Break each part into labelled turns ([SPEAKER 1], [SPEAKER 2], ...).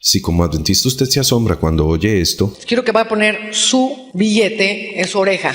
[SPEAKER 1] Si como adventista usted se asombra cuando oye esto,
[SPEAKER 2] quiero que vaya a poner su billete en su oreja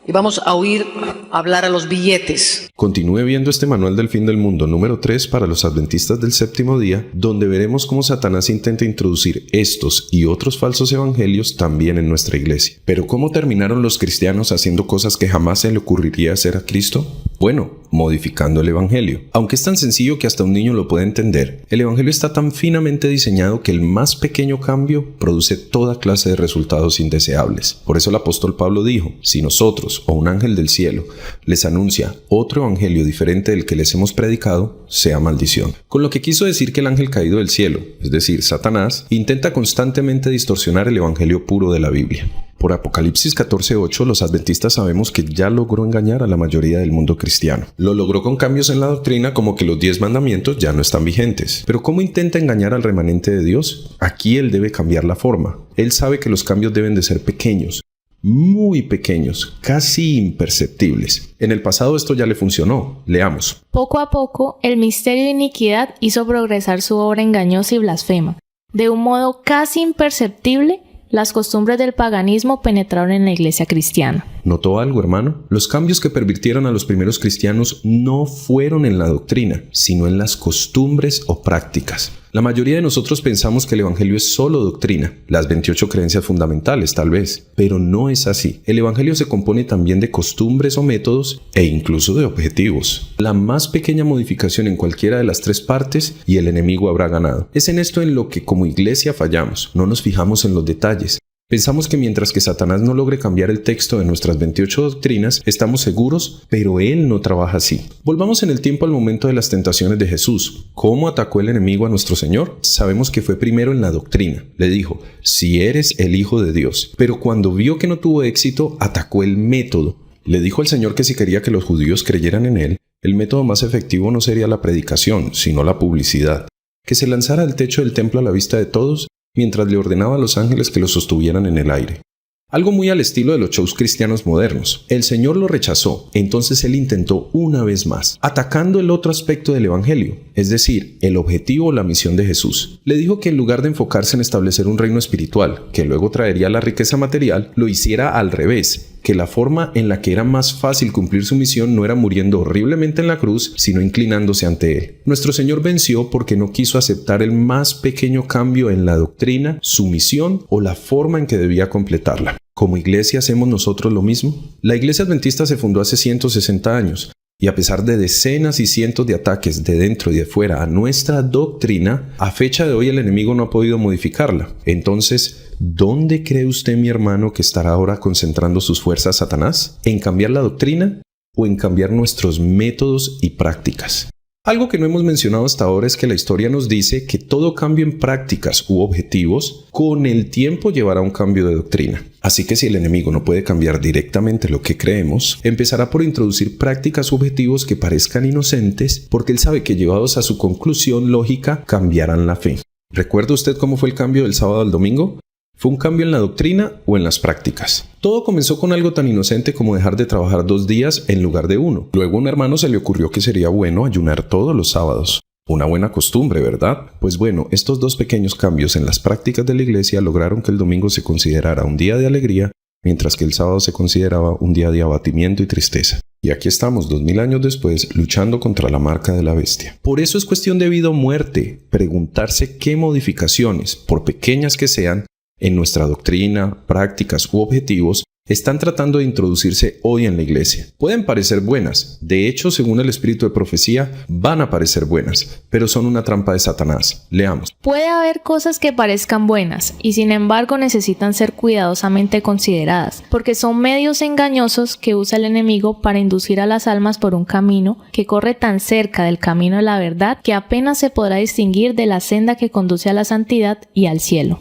[SPEAKER 2] y vamos a oír hablar a los billetes.
[SPEAKER 1] continúe viendo este manual del fin del mundo número 3 para los adventistas del séptimo día, donde veremos cómo Satanás intenta introducir estos y otros falsos evangelios también en nuestra iglesia. Pero ¿cómo terminaron los cristianos haciendo cosas que jamás se le ocurriría hacer a Cristo? Bueno, modificando el evangelio. Aunque es tan sencillo que hasta un niño lo puede entender, el evangelio está tan finamente diseñado que el más pequeño cambio produce toda clase de resultados indeseables. Por eso el apóstol Pablo dijo: si nosotros o un ángel del cielo les anuncia otro evangelio diferente del que les hemos predicado, sea maldición. Con lo que quiso decir que el ángel caído del cielo, es decir, Satanás, intenta constantemente distorsionar el evangelio puro de la Biblia. Por Apocalipsis 14:8, los adventistas sabemos que ya logró engañar a la mayoría del mundo cristiano. Lo logró con cambios en la doctrina, como que los 10 mandamientos ya no están vigentes. Pero ¿cómo intenta engañar al remanente de Dios? Aquí él debe cambiar la forma. Él sabe que los cambios deben de ser pequeños, muy pequeños, casi imperceptibles. En el pasado esto ya le funcionó. Leamos.
[SPEAKER 3] Poco a poco, el misterio de iniquidad hizo progresar su obra engañosa y blasfema. De un modo casi imperceptible, las costumbres del paganismo penetraron en la iglesia cristiana.
[SPEAKER 1] ¿Notó algo, hermano? Los cambios que pervirtieron a los primeros cristianos no fueron en la doctrina, sino en las costumbres o prácticas. La mayoría de nosotros pensamos que el evangelio es solo doctrina, las 28 creencias fundamentales tal vez, pero no es así. El evangelio se compone también de costumbres o métodos e incluso de objetivos. La más pequeña modificación en cualquiera de las tres partes y el enemigo habrá ganado. Es en esto en lo que como iglesia fallamos, no nos fijamos en los detalles. Pensamos que mientras que Satanás no logre cambiar el texto de nuestras 28 doctrinas, estamos seguros, pero él no trabaja así. Volvamos en el tiempo al momento de las tentaciones de Jesús. ¿Cómo atacó el enemigo a nuestro Señor? Sabemos que fue primero en la doctrina. Le dijo: si eres el Hijo de Dios. Pero cuando vio que no tuvo éxito, atacó el método. Le dijo al Señor que si quería que los judíos creyeran en él, el método más efectivo no sería la predicación, sino la publicidad. Que se lanzara al techo del templo a la vista de todos, mientras le ordenaba a los ángeles que lo sostuvieran en el aire. Algo muy al estilo de los shows cristianos modernos. El Señor lo rechazó, entonces él intentó una vez más, atacando el otro aspecto del evangelio, es decir, el objetivo o la misión de Jesús. Le dijo que en lugar de enfocarse en establecer un reino espiritual, que luego traería la riqueza material, lo hiciera al revés, que la forma en la que era más fácil cumplir su misión no era muriendo horriblemente en la cruz, sino inclinándose ante él. Nuestro Señor venció porque no quiso aceptar el más pequeño cambio en la doctrina, su misión o la forma en que debía completarla. ¿Como iglesia hacemos nosotros lo mismo? La iglesia adventista se fundó hace 160 años. Y a pesar de decenas y cientos de ataques de dentro y de fuera a nuestra doctrina, a fecha de hoy el enemigo no ha podido modificarla. Entonces, ¿dónde cree usted, mi hermano, que estará ahora concentrando sus fuerzas Satanás? ¿En cambiar la doctrina o en cambiar nuestros métodos y prácticas? Algo que no hemos mencionado hasta ahora es que la historia nos dice que todo cambio en prácticas u objetivos con el tiempo llevará a un cambio de doctrina. Así que si el enemigo no puede cambiar directamente lo que creemos, empezará por introducir prácticas u objetivos que parezcan inocentes, porque él sabe que llevados a su conclusión lógica cambiarán la fe. ¿Recuerda usted cómo fue el cambio del sábado al domingo? ¿Fue un cambio en la doctrina o en las prácticas? Todo comenzó con algo tan inocente como dejar de trabajar 2 días en lugar de 1. Luego a un hermano se le ocurrió que sería bueno ayunar todos los sábados. Una buena costumbre, ¿verdad? Pues bueno, estos 2 pequeños cambios en las prácticas de la iglesia lograron que el domingo se considerara un día de alegría, mientras que el sábado se consideraba un día de abatimiento y tristeza. Y aquí estamos 2000 años después luchando contra la marca de la bestia. Por eso es cuestión de vida o muerte preguntarse qué modificaciones, por pequeñas que sean, en nuestra doctrina, prácticas u objetivos, están tratando de introducirse hoy en la iglesia. Pueden parecer buenas, de hecho, según el espíritu de profecía, van a parecer buenas, pero son una trampa de Satanás. Leamos.
[SPEAKER 3] Puede haber cosas que parezcan buenas y sin embargo necesitan ser cuidadosamente consideradas, porque son medios engañosos que usa el enemigo para inducir a las almas por un camino que corre tan cerca del camino de la verdad que apenas se podrá distinguir de la senda que conduce a la santidad y al cielo.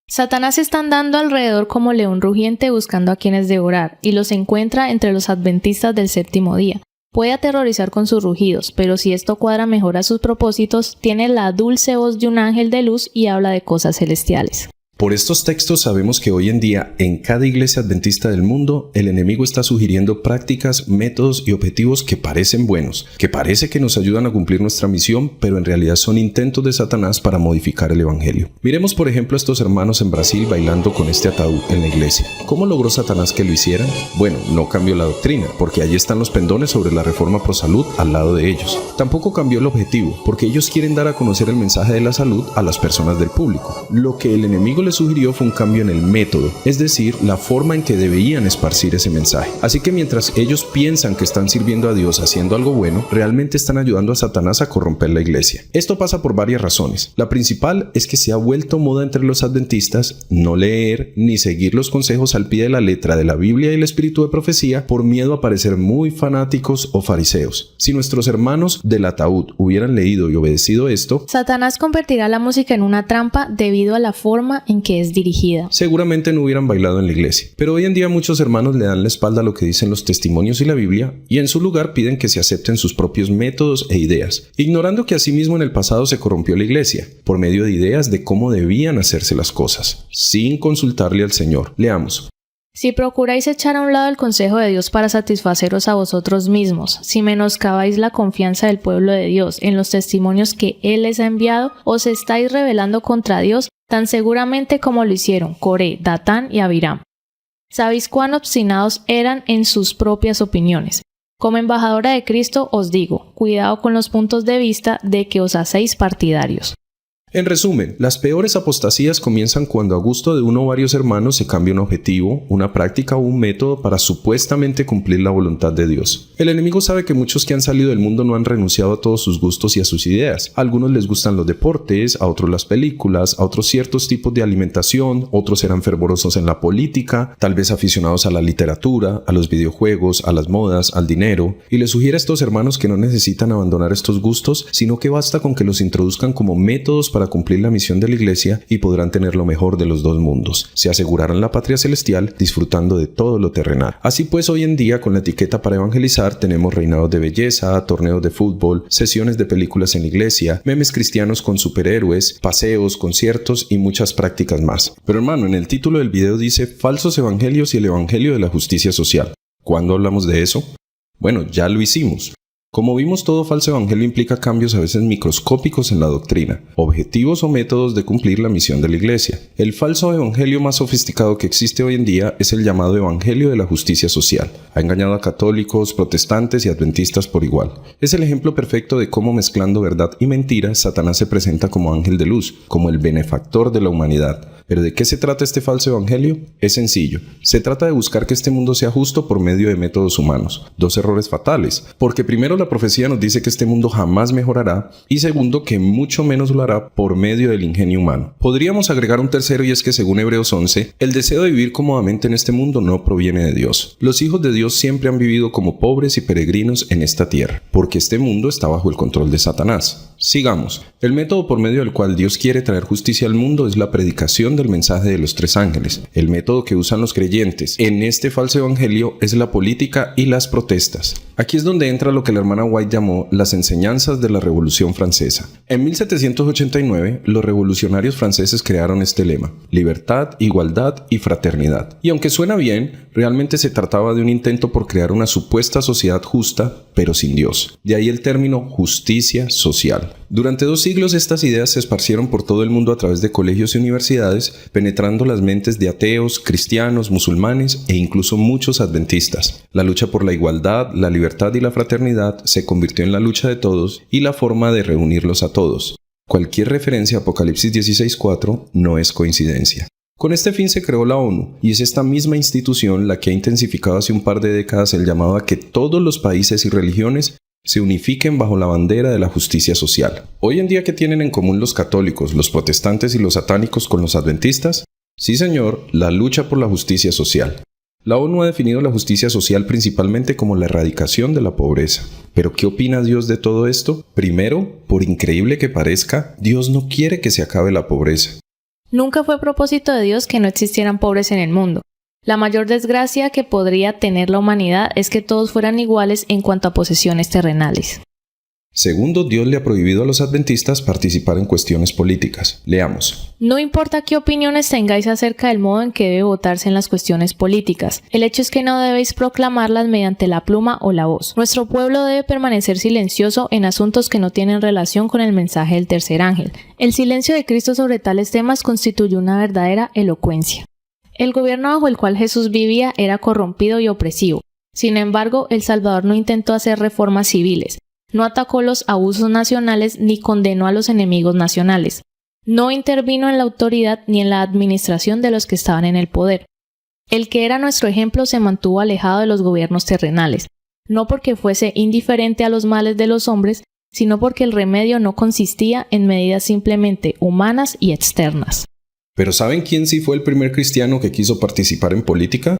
[SPEAKER 3] Satanás está andando alrededor como león rugiente buscando a quienes devorar, y los encuentra entre los adventistas del séptimo día. Puede aterrorizar con sus rugidos, pero si esto cuadra mejor a sus propósitos, tiene la dulce voz de un ángel de luz y habla de cosas celestiales.
[SPEAKER 1] Por estos textos sabemos que hoy en día en cada iglesia adventista del mundo el enemigo está sugiriendo prácticas, métodos y objetivos que parecen buenos, que parece que nos ayudan a cumplir nuestra misión, pero en realidad son intentos de Satanás para modificar el evangelio. Miremos por ejemplo a estos hermanos en Brasil bailando con este ataúd en la iglesia. ¿Cómo logró Satanás que lo hicieran? Bueno, no cambió la doctrina, porque allí están los pendones sobre la reforma pro salud al lado de ellos. Tampoco cambió el objetivo, porque ellos quieren dar a conocer el mensaje de la salud a las personas del público. Lo que el enemigo le sugirió fue un cambio en el método, es decir, la forma en que debían esparcir ese mensaje. Así que mientras ellos piensan que están sirviendo a Dios haciendo algo bueno, realmente están ayudando a Satanás a corromper la iglesia. Esto pasa por varias razones. La principal es que se ha vuelto moda entre los adventistas no leer ni seguir los consejos al pie de la letra de la Biblia y el espíritu de profecía por miedo a parecer muy fanáticos o fariseos. Si nuestros hermanos del ataúd hubieran leído y obedecido esto,
[SPEAKER 3] Satanás convertirá la música en una trampa debido a la forma en que es dirigida.
[SPEAKER 1] Seguramente no hubieran bailado en la iglesia. Pero hoy en día muchos hermanos le dan la espalda a lo que dicen los testimonios y la Biblia y en su lugar piden que se acepten sus propios métodos e ideas, ignorando que asimismo en el pasado se corrompió la iglesia por medio de ideas de cómo debían hacerse las cosas, sin consultarle al Señor. Leamos.
[SPEAKER 3] Si procuráis echar a un lado el consejo de Dios para satisfaceros a vosotros mismos, si menoscabáis la confianza del pueblo de Dios en los testimonios que Él les ha enviado, os estáis rebelando contra Dios tan seguramente como lo hicieron Coré, Datán y Abiram. Sabéis cuán obstinados eran en sus propias opiniones. Como embajadora de Cristo os digo, cuidado con los puntos de vista de que os hacéis partidarios.
[SPEAKER 1] En resumen, las peores apostasías comienzan cuando a gusto de uno o varios hermanos se cambia un objetivo, una práctica o un método para supuestamente cumplir la voluntad de Dios. El enemigo sabe que muchos que han salido del mundo no han renunciado a todos sus gustos y a sus ideas. A algunos les gustan los deportes, a otros las películas, a otros ciertos tipos de alimentación, otros eran fervorosos en la política, tal vez aficionados a la literatura, a los videojuegos, a las modas, al dinero, y les sugiere a estos hermanos que no necesitan abandonar estos gustos, sino que basta con que los introduzcan como métodos para cumplir la misión de la iglesia y podrán tener lo mejor de los dos mundos. Se asegurarán la patria celestial disfrutando de todo lo terrenal. Así pues, hoy en día con la etiqueta para evangelizar tenemos reinados de belleza, torneos de fútbol, sesiones de películas en la iglesia, memes cristianos con superhéroes, paseos, conciertos y muchas prácticas más. Pero hermano, en el título del video dice falsos evangelios y el evangelio de la justicia social. ¿Cuándo hablamos de eso? Bueno, ya lo hicimos. Como vimos, todo falso evangelio implica cambios a veces microscópicos en la doctrina, objetivos o métodos de cumplir la misión de la iglesia. El falso evangelio más sofisticado que existe hoy en día es el llamado evangelio de la justicia social. Ha engañado a católicos, protestantes y adventistas por igual. Es el ejemplo perfecto de cómo mezclando verdad y mentira, Satanás se presenta como ángel de luz, como el benefactor de la humanidad. ¿Pero de qué se trata este falso evangelio? Es sencillo. Se trata de buscar que este mundo sea justo por medio de métodos humanos. Dos errores fatales. Porque primero la profecía nos dice que este mundo jamás mejorará y segundo que mucho menos lo hará por medio del ingenio humano. Podríamos agregar un tercero y es que según Hebreos 11, el deseo de vivir cómodamente en este mundo no proviene de Dios. Los hijos de Dios siempre han vivido como pobres y peregrinos en esta tierra, porque este mundo está bajo el control de Satanás. Sigamos. El método por medio del cual Dios quiere traer justicia al mundo es la predicación del mensaje de los tres ángeles. El método que usan los creyentes en este falso evangelio es la política y las protestas. Aquí es donde entra lo que la hermana White llamó las enseñanzas de la Revolución Francesa. En 1789, los revolucionarios franceses crearon este lema: libertad, igualdad y fraternidad. Y aunque suena bien, realmente se trataba de un intento por crear una supuesta sociedad justa, pero sin Dios. De ahí el término justicia social. Durante 2 siglos estas ideas se esparcieron por todo el mundo a través de colegios y universidades, penetrando las mentes de ateos, cristianos, musulmanes e incluso muchos adventistas. La lucha por la igualdad, la libertad y la fraternidad se convirtió en la lucha de todos y la forma de reunirlos a todos. Cualquier referencia a Apocalipsis 16:4 no es coincidencia. Con este fin se creó la ONU, y es esta misma institución la que ha intensificado hace un par de décadas el llamado a que todos los países y religiones se unifiquen bajo la bandera de la justicia social. Hoy en día, ¿qué tienen en común los católicos, los protestantes y los satánicos con los adventistas? Sí, señor, la lucha por la justicia social. La ONU ha definido la justicia social principalmente como la erradicación de la pobreza. ¿Pero qué opina Dios de todo esto? Primero, por increíble que parezca, Dios no quiere que se acabe la pobreza.
[SPEAKER 3] Nunca fue propósito de Dios que no existieran pobres en el mundo. La mayor desgracia que podría tener la humanidad es que todos fueran iguales en cuanto a posesiones terrenales.
[SPEAKER 1] Segundo, Dios le ha prohibido a los adventistas participar en cuestiones políticas. Leamos.
[SPEAKER 3] No importa qué opiniones tengáis acerca del modo en que debe votarse en las cuestiones políticas, el hecho es que no debéis proclamarlas mediante la pluma o la voz. Nuestro pueblo debe permanecer silencioso en asuntos que no tienen relación con el mensaje del tercer ángel. El silencio de Cristo sobre tales temas constituye una verdadera elocuencia. El gobierno bajo el cual Jesús vivía era corrompido y opresivo. Sin embargo, el Salvador no intentó hacer reformas civiles, no atacó los abusos nacionales ni condenó a los enemigos nacionales. No intervino en la autoridad ni en la administración de los que estaban en el poder. El que era nuestro ejemplo se mantuvo alejado de los gobiernos terrenales, no porque fuese indiferente a los males de los hombres, sino porque el remedio no consistía en medidas simplemente humanas y externas.
[SPEAKER 1] ¿Pero saben quién sí fue el primer cristiano que quiso participar en política?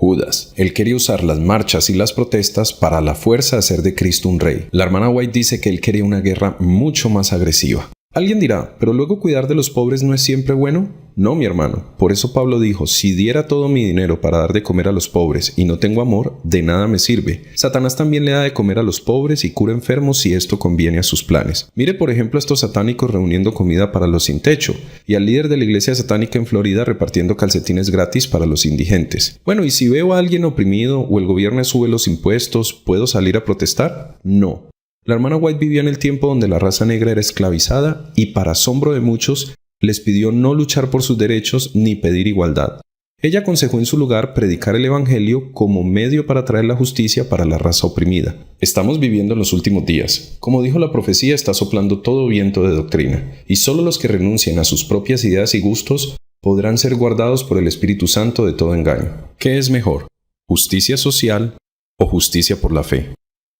[SPEAKER 1] Judas. Él quería usar las marchas y las protestas para a la fuerza hacer de Cristo un rey. La hermana White dice que él quería una guerra mucho más agresiva. Alguien dirá, ¿pero luego cuidar de los pobres no es siempre bueno? No, mi hermano. Por eso Pablo dijo, si diera todo mi dinero para dar de comer a los pobres y no tengo amor, de nada me sirve. Satanás también le da de comer a los pobres y cura enfermos si esto conviene a sus planes. Mire por ejemplo a estos satánicos reuniendo comida para los sin techo y al líder de la iglesia satánica en Florida repartiendo calcetines gratis para los indigentes. Bueno, ¿y si veo a alguien oprimido o el gobierno sube los impuestos, puedo salir a protestar? No. La hermana White vivió en el tiempo donde la raza negra era esclavizada y, para asombro de muchos, les pidió no luchar por sus derechos ni pedir igualdad. Ella aconsejó en su lugar predicar el evangelio como medio para traer la justicia para la raza oprimida. Estamos viviendo en los últimos días. Como dijo la profecía, está soplando todo viento de doctrina, y solo los que renuncien a sus propias ideas y gustos podrán ser guardados por el Espíritu Santo de todo engaño. ¿Qué es mejor? ¿Justicia social o justicia por la fe?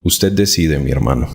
[SPEAKER 1] Usted decide, mi hermano.